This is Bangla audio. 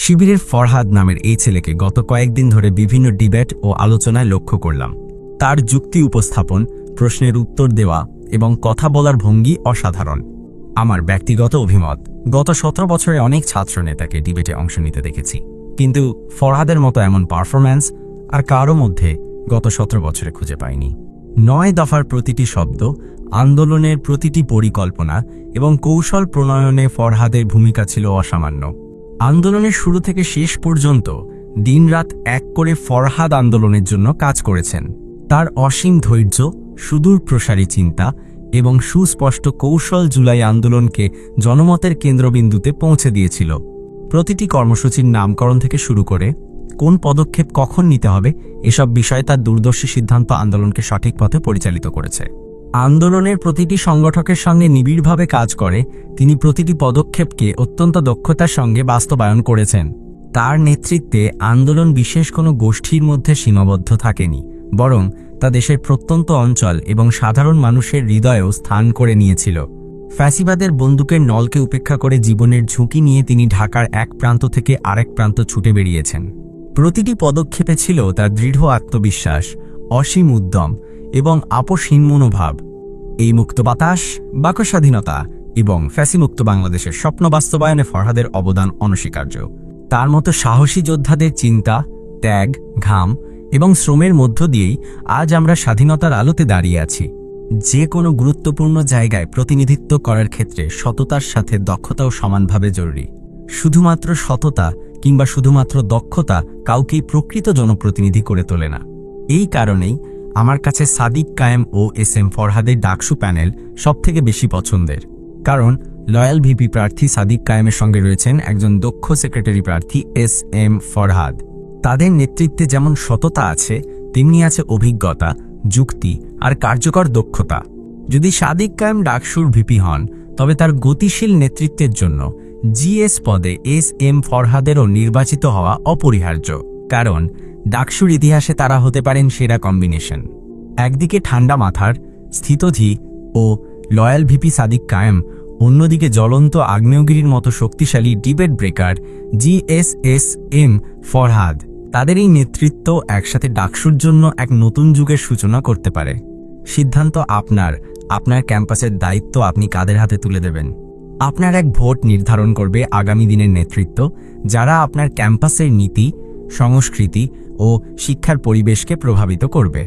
শিবিরের ফরহাদ নামের এই ছেলেকে গত কয়েকদিন ধরে বিভিন্ন ডিবেট ও আলোচনায় লক্ষ্য করলাম। তার যুক্তি উপস্থাপন, প্রশ্নের উত্তর দেওয়া এবং কথা বলার ভঙ্গি অসাধারণ। আমার ব্যক্তিগত অভিমত, গত 17 বছরে অনেক ছাত্র নেতাকে ডিবেটে অংশ নিতে দেখেছি, কিন্তু ফরহাদের মতো এমন পারফরম্যান্স আর কারো মধ্যে গত 17 বছরে খুঁজে পাইনি। 9 দফার প্রতিটি শব্দ, আন্দোলনের প্রতিটি পরিকল্পনা এবং কৌশল প্রণয়নে ফরহাদের ভূমিকা ছিল অসামান্য। আন্দোলনের শুরু থেকে শেষ পর্যন্ত দিনরাত এক করে ফরহাদ আন্দোলনের জন্য কাজ করেছেন। তার অসীম ধৈর্য, সুদূর প্রসারী চিন্তা এবং সুস্পষ্ট কৌশল জুলাই আন্দোলনকে জনমতের কেন্দ্রবিন্দুতে পৌঁছে দিয়েছিল। প্রতিটি কর্মসূচির নামকরণ থেকে শুরু করে কোন পদক্ষেপ কখন নিতে হবে এসব বিষয়ে তার দূরদর্শী সিদ্ধান্ত আন্দোলনকে সঠিক পথে পরিচালিত করেছে। আন্দোলনের প্রতিটি সংগঠকের সঙ্গে নিবিড়ভাবে কাজ করে তিনি প্রতিটি পদক্ষেপকে অত্যন্ত দক্ষতার সঙ্গে বাস্তবায়ন করেছেন। তার নেতৃত্বে আন্দোলন বিশেষ কোনো গোষ্ঠীর মধ্যে সীমাবদ্ধ থাকেনি, বরং তা দেশের প্রত্যন্ত অঞ্চল এবং সাধারণ মানুষের হৃদয়েও স্থান করে নিয়েছিল। ফ্যাসিবাদের বন্দুকের নলকে উপেক্ষা করে জীবনের ঝুঁকি নিয়ে তিনি ঢাকার এক প্রান্ত থেকে আরেক প্রান্ত ছুটে বেরিয়েছেন। প্রতিটি পদক্ষেপে ছিল তার দৃঢ় আত্মবিশ্বাস, অসীম উদ্যম এবং আপোষহীন মনোভাব। এই মুক্ত বাতাস, বাক স্বাধীনতা এবং ফ্যাসিমুক্ত বাংলাদেশের স্বপ্ন বাস্তবায়নে ফরহাদের অবদান অনস্বীকার্য। তার মতো সাহসী যোদ্ধাদের চিন্তা, ত্যাগ, ঘাম এবং শ্রমের মধ্য দিয়েই আজ আমরা স্বাধীনতার আলোতে দাঁড়িয়ে আছি। যে কোনো গুরুত্বপূর্ণ জায়গায় প্রতিনিধিত্ব করার ক্ষেত্রে সততার সাথে দক্ষতাও সমানভাবে জরুরি। শুধুমাত্র সততা কিংবা শুধুমাত্র দক্ষতা কাউকেই প্রকৃত জনপ্রতিনিধি করে তোলে না। এই কারণেই আমার কাছে সাদিক কায়েম ও SM ফরহাদের ডাকসু প্যানেল সবথেকে বেশি পছন্দের। কারণ লয়াল ভিপি প্রার্থী সাদিক কায়েমের সঙ্গে রয়েছেন একজন দক্ষ সেক্রেটারি প্রার্থী SM ফরহাদ। তাদের নেতৃত্বে যেমন সততা আছে, তেমনি আছে অভিজ্ঞতা, যুক্তি আর কার্যকর দক্ষতা। যদি সাদিক কায়েম ডাকসুর ভিপি হন, তবে তার গতিশীল নেতৃত্বের জন্য GS পদে SM ফরহাদেরও নির্বাচিত হওয়া অপরিহার্য। কারণ ডাকসুর ইতিহাসে তারা হতে পারেন সেরা কম্বিনেশন। একদিকে ঠান্ডা মাথার, স্থিতধী ও লয়াল ভিপি সাদিক কায়েম, অন্যদিকে জ্বলন্ত আগ্নেয়গিরির মতো শক্তিশালী ডিবেট ব্রেকার GSSM ফরহাদ। তাদের এই নেতৃত্ব একসাথে ডাকসুর জন্য এক নতুন যুগের সূচনা করতে পারে। সিদ্ধান্ত আপনার। আপনার ক্যাম্পাসের দায়িত্ব আপনি কাদের হাতে তুলে দেবেন। আপনার এক ভোট নির্ধারণ করবে আগামী দিনের নেতৃত্ব, যারা আপনার ক্যাম্পাসের নীতি, সংস্কৃতি ও শিক্ষার পরিবেশকে প্রভাবিত করবে।